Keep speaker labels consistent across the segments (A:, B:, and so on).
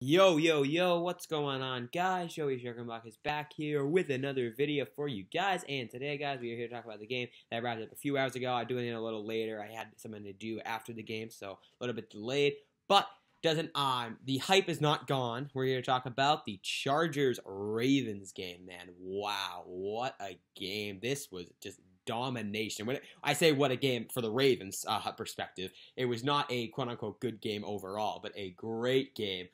A: Yo, yo, yo, what's going on, guys? Joey Sharkenbach is back here with another video for you guys. And today, guys, we are here to talk about the game that wrapped up a few hours ago. I'm doing it a little later. I had something to do after the game, so a little bit delayed. But the hype is not gone. We're here to talk about the Chargers-Ravens game, man. Wow, what a game. This was just domination. When I say what a game for the Ravens perspective, it was not a quote-unquote good game overall, but a great game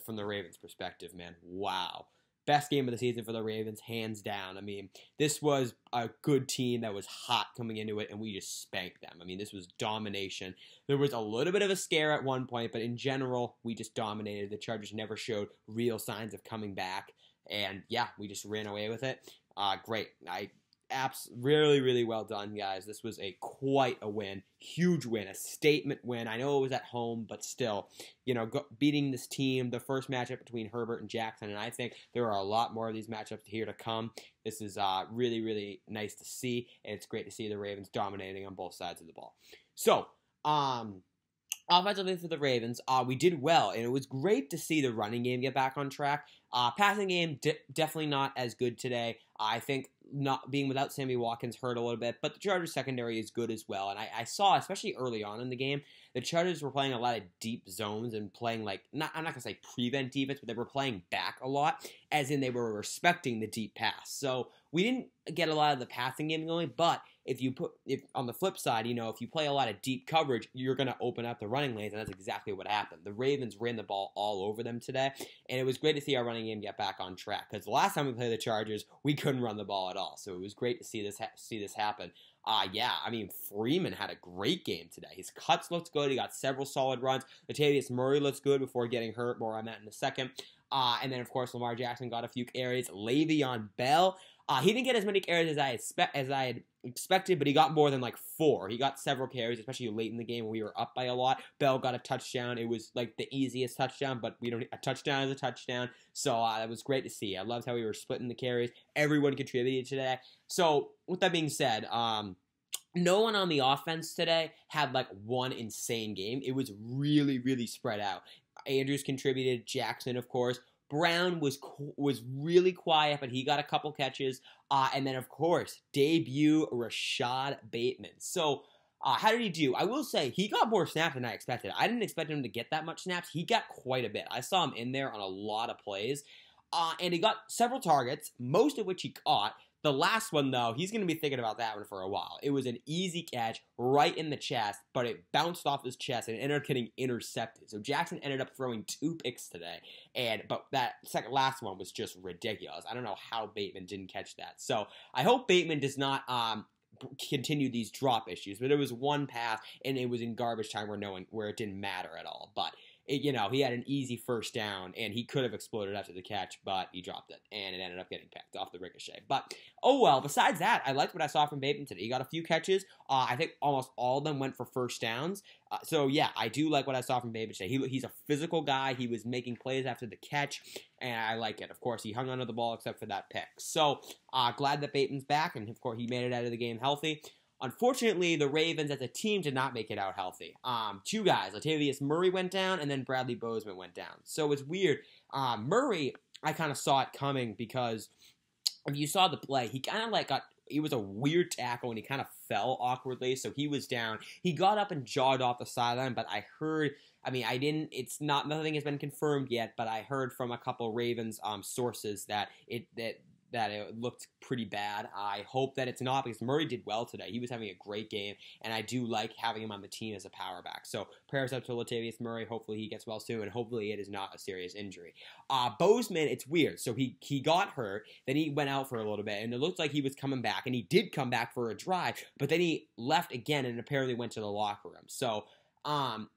A: from the Ravens' perspective, man. Wow. Best game of the season for the Ravens, hands down. I mean, this was a good team that was hot coming into it, and we just spanked them. I mean, this was domination. There was a little bit of a scare at one point, but in general, we just dominated. The Chargers never showed real signs of coming back, and yeah, we just ran away with it. Great. Really, really well done, guys. This was quite a win. Huge win. A statement win. I know it was at home, but still, beating this team, the first matchup between Herbert and Jackson, and I think there are a lot more of these matchups here to come. This is really, really nice to see, and it's great to see the Ravens dominating on both sides of the ball. So, offensively for the Ravens, we did well, and it was great to see the running game get back on track. Passing game, definitely not as good today. I think not being without Sammy Watkins hurt a little bit, but the Chargers secondary is good as well. And I saw, especially early on in the game, the Chargers were playing a lot of deep zones and playing I'm not going to say prevent defense, but they were playing back a lot, as in they were respecting the deep pass. So we didn't get a lot of the passing game going, but if on the flip side, if you play a lot of deep coverage, you're going to open up the running lanes, and that's exactly what happened. The Ravens ran the ball all over them today, and it was great to see our running game get back on track, because the last time we played the Chargers, we couldn't run the ball at all, so it was great to see this happen. Freeman had a great game today. His cuts looked good. He got several solid runs. Latavius Murray looks good before getting hurt. More on that in a second. And then, of course, Lamar Jackson got a few carries. Le'Veon Bell, he didn't get as many carries as I had expected, but he got more than 4. He got several carries, especially late in the game when we were up by a lot. Bell got a touchdown. It was the easiest touchdown, but a touchdown is a touchdown. So that was great to see. I loved how we were splitting the carries. Everyone contributed today. So with that being said, no one on the offense today had one insane game. It was really, really spread out. Andrews contributed. Jackson, of course. Brown was really quiet, but he got a couple catches. And then, of course, debut Rashad Bateman. So, how did he do? I will say, he got more snaps than I expected. I didn't expect him to get that much snaps. He got quite a bit. I saw him in there on a lot of plays. And he got several targets, most of which he caught. The last one, though, he's going to be thinking about that one for a while. It was an easy catch right in the chest, but it bounced off his chest and ended up getting intercepted. So Jackson ended up throwing 2 picks today, but that last one was just ridiculous. I don't know how Bateman didn't catch that. So I hope Bateman does not continue these drop issues, but it was one pass, and it was in garbage time where it didn't matter at all. But he had an easy first down, and he could have exploded after the catch, but he dropped it, and it ended up getting picked off the ricochet. But, oh well, besides that, I liked what I saw from Bateman today. He got a few catches. I think almost all of them went for first downs. So, yeah, I do like what I saw from Bateman today. He's a physical guy. He was making plays after the catch, and I like it. Of course, he hung onto the ball except for that pick. So, glad that Bateman's back, and, of course, he made it out of the game healthy. Unfortunately, the Ravens as a team did not make it out healthy. 2 guys, Latavius Murray went down, and then Bradley Bozeman went down. So it's weird. Murray, I kind of saw it coming because if you saw the play, he kind of it was a weird tackle, and he kind of fell awkwardly, so he was down. He got up and jogged off the sideline, but I heard, nothing has been confirmed yet, but I heard from a couple Ravens sources that it looked pretty bad. I hope that it's not, because Murray did well today. He was having a great game, and I do like having him on the team as a power back. So prayers up to Latavius Murray. Hopefully he gets well soon, and hopefully it is not a serious injury. Bozeman, it's weird. So he got hurt, then he went out for a little bit, and it looked like he was coming back, and he did come back for a drive, but then he left again and apparently went to the locker room. So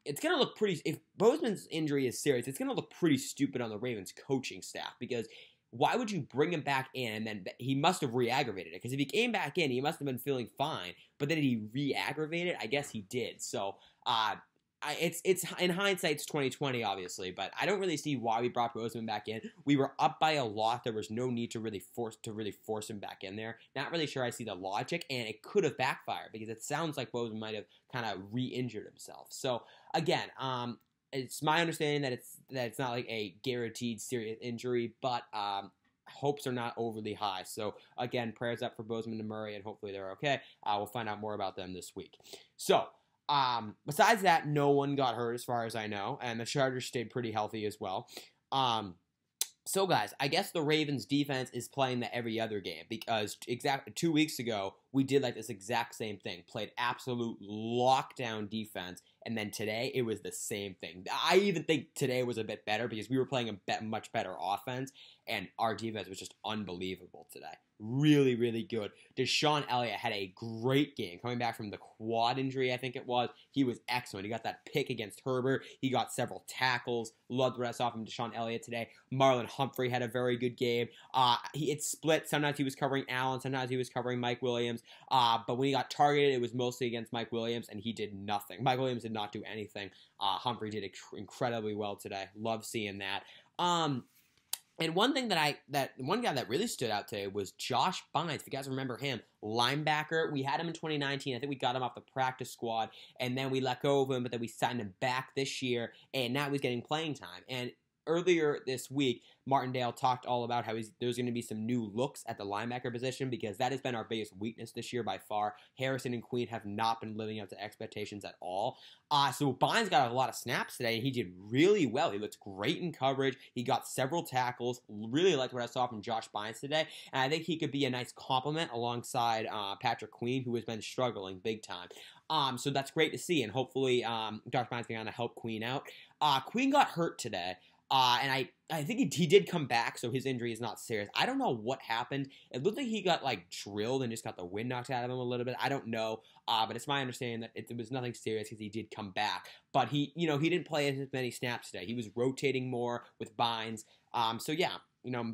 A: it's going to look pretty, if Bozeman's injury is serious, it's going to look pretty stupid on the Ravens coaching staff, because why would you bring him back in, and then he must have re-aggravated it? Because if he came back in, he must have been feeling fine, but then he re-aggravated? I guess he did. So, it's in hindsight, it's 2020, obviously, but I don't really see why we brought Bozeman back in. We were up by a lot. There was no need to really force him back in there. Not really sure I see the logic, and it could have backfired, because it sounds like Bozeman might have kind of re-injured himself. So, again, It's my understanding that it's not like a guaranteed serious injury, but hopes are not overly high. So again, prayers up for Bozeman and Murray, and hopefully they're okay. We'll find out more about them this week. So besides that, no one got hurt as far as I know, and the Chargers stayed pretty healthy as well. So guys, I guess the Ravens defense is playing the every other game, because exactly 2 weeks ago, we did like this exact same thing, played absolute lockdown defense, and then today it was the same thing. I even think today was a bit better because we were playing a much better offense, and our defense was just unbelievable today. Really, really good. Deshaun Elliott had a great game. Coming back from the quad injury, I think it was, he was excellent. He got that pick against Herbert. He got several tackles. Loved the rest off from Deshaun Elliott today. Marlon Humphrey had a very good game. It's split. Sometimes he was covering Allen. Sometimes he was covering Mike Williams. But when he got targeted, it was mostly against Mike Williams, and he did nothing. Mike Williams did not do anything. Humphrey did incredibly well today. Love seeing that. And one guy that really stood out today was Josh Bynes. If you guys remember him, linebacker. We had him in 2019. I think we got him off the practice squad, and then we let go of him, but then we signed him back this year, and now he's getting playing time. And earlier this week, Martindale talked all about how there's going to be some new looks at the linebacker position, because that has been our biggest weakness this year by far. Harrison and Queen have not been living up to expectations at all. So Bynes got a lot of snaps today, and he did really well. He looked great in coverage. He got several tackles. Really liked what I saw from Josh Bynes today, and I think he could be a nice complement alongside Patrick Queen, who has been struggling big time. So that's great to see, and hopefully Josh Bynes can kind of help Queen out. Queen got hurt today. And I think he did come back, so his injury is not serious. I don't know what happened. It looked like he got, like, drilled and just got the wind knocked out of him a little bit. I don't know, but it's my understanding that it was nothing serious because he did come back. But he didn't play as many snaps today. He was rotating more with Bynes. So, yeah.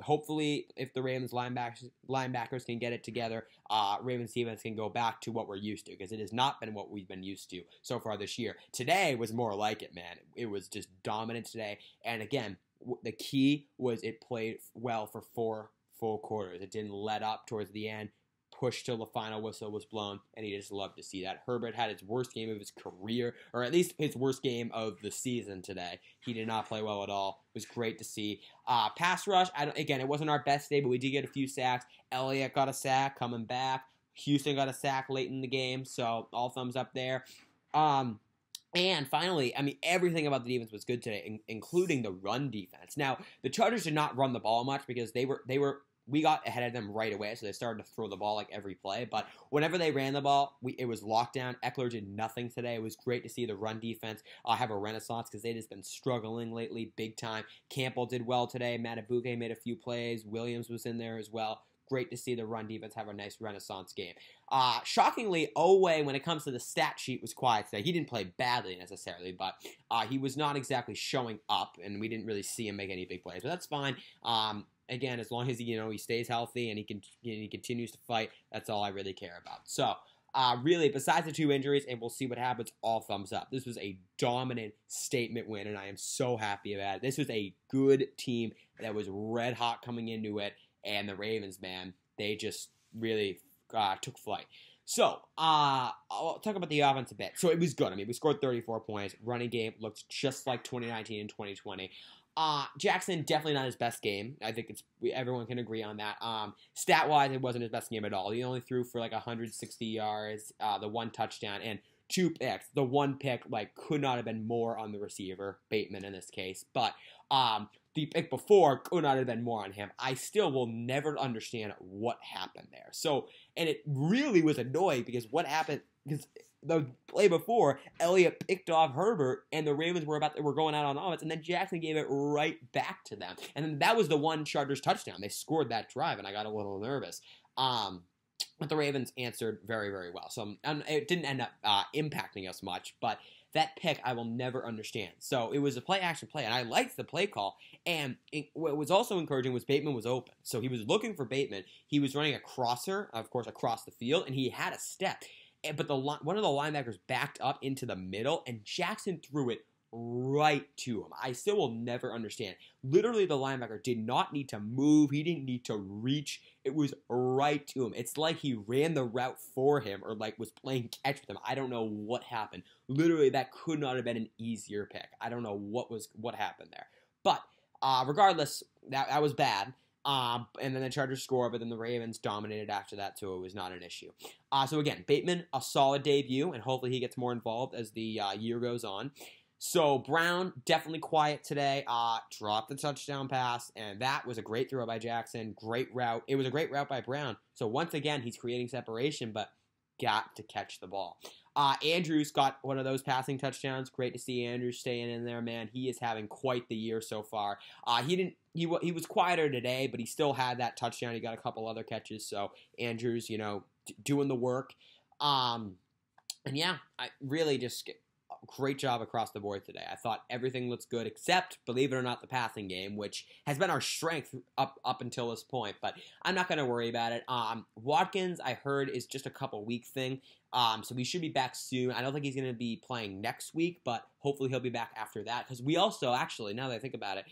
A: Hopefully, if the Ravens linebackers can get it together, Ravens defense can go back to what we're used to, because it has not been what we've been used to so far this year. Today was more like it, man. It was just dominant today. And again, the key was it played well for 4 full quarters. It didn't let up towards the end. Pushed till the final whistle was blown, and he just loved to see that. Herbert had his worst game of his career, or at least his worst game of the season today. He did not play well at all. It was great to see. Pass rush, again, it wasn't our best day, but we did get a few sacks. Elliott got a sack coming back. Houston got a sack late in the game, so all thumbs up there. And finally, everything about the defense was good today, including the run defense. Now, the Chargers did not run the ball much because we got ahead of them right away, so they started to throw the ball like every play. But whenever they ran the ball, it was lockdown. Eckler did nothing today. It was great to see the run defense have a renaissance, because they've just been struggling lately big time. Campbell did well today. Matabuke made a few plays. Williams was in there as well. Great to see the run defense have a nice renaissance game. Shockingly, Oweh, when it comes to the stat sheet, was quiet today. He didn't play badly necessarily, but he was not exactly showing up, and we didn't really see him make any big plays. But that's fine. Again, as long as he stays healthy and he continues to fight, that's all I really care about. So, really, besides the 2 injuries, and we'll see what happens, all thumbs up. This was a dominant statement win, and I am so happy about it. This was a good team that was red hot coming into it, and the Ravens, man, they just really took flight. So, I'll talk about the offense a bit. So, it was good. We scored 34 points. Running game looked just like 2019 and 2020. Jackson, definitely not his best game. I think everyone can agree on that. Stat-wise, it wasn't his best game at all. He only threw for like 160 yards, the 1 touchdown, and 2 picks. The 1 pick, could not have been more on the receiver, Bateman in this case. But, the pick before could not have been more on him. I still will never understand what happened there. So, and it really was annoying, because what happened, because the play before, Elliott picked off Herbert, and the Ravens were going out on offense, and then Jackson gave it right back to them. And then that was the one Chargers touchdown. They scored that drive, and I got a little nervous. But the Ravens answered very, very well. So it didn't end up impacting us much, but that pick I will never understand. So it was a play-action play, and I liked the play call. And what was also encouraging was Bateman was open. So he was looking for Bateman. He was running a crosser, of course, across the field, and he had a step. But one of the linebackers backed up into the middle, and Jackson threw it right to him. I still will never understand. Literally, the linebacker did not need to move. He didn't need to reach. It was right to him. It's like he ran the route for him or like was playing catch with him. I don't know what happened. Literally, that could not have been an easier pick. I don't know what happened there. But regardless, that was bad. And then the Chargers score, but then the Ravens dominated after that, so it was not an issue. So again, Bateman, a solid debut, and hopefully he gets more involved as the year goes on. So Brown, definitely quiet today. Dropped the touchdown pass, and that was a great throw by Jackson. Great route. It was a great route by Brown. So once again, he's creating separation, but got to catch the ball. Andrews got one of those passing touchdowns. Great to see Andrews staying in there, man. He is having quite the year so far. He was quieter today, but he still had that touchdown. He got a couple other catches. So Andrews, doing the work. And yeah, I really just great job across the board today. I thought everything looks good except, believe it or not, the passing game, which has been our strength up until this point, but I'm not going to worry about it. Watkins, I heard, is just a couple week thing, so we should be back soon. I don't think he's going to be playing next week, but hopefully he'll be back after that, because we also, actually, now that I think about it,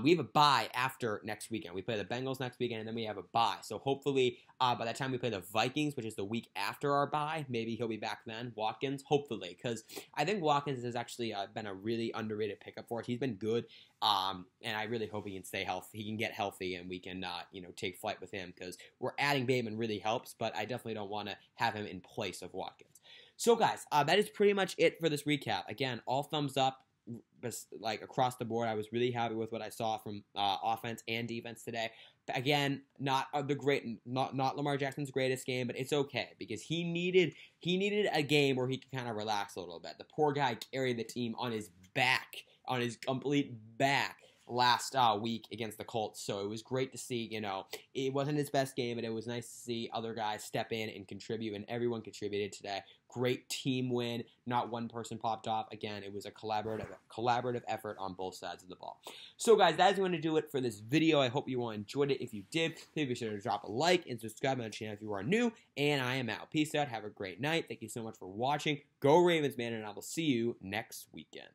A: we have a bye after next weekend. We play the Bengals next weekend, and then we have a bye. So hopefully, by the time we play the Vikings, which is the week after our bye, maybe he'll be back then, Watkins, hopefully. Because I think Watkins has actually been a really underrated pickup for us. He's been good, and I really hope he can stay healthy. He can get healthy, and we can, take flight with him. Because we're adding Bateman really helps, but I definitely don't want to have him in place of Watkins. So, guys, that is pretty much it for this recap. Again, all thumbs up. Like across the board, I was really happy with what I saw from offense and defense today. Again, not Lamar Jackson's greatest game, but it's okay because he needed a game where he could kind of relax a little bit. The poor guy carried the team on his back, on his complete back last week against the Colts. So it was great to see, it wasn't his best game, but it was nice to see other guys step in and contribute, and everyone contributed today. Great team win. Not one person popped off. Again, it was a collaborative effort on both sides of the ball. So, guys, that is going to do it for this video. I hope you all enjoyed it. If you did, please be sure to drop a like and subscribe to the channel if you are new. And I am out. Peace out. Have a great night. Thank you so much for watching. Go Ravens, man, and I will see you next weekend.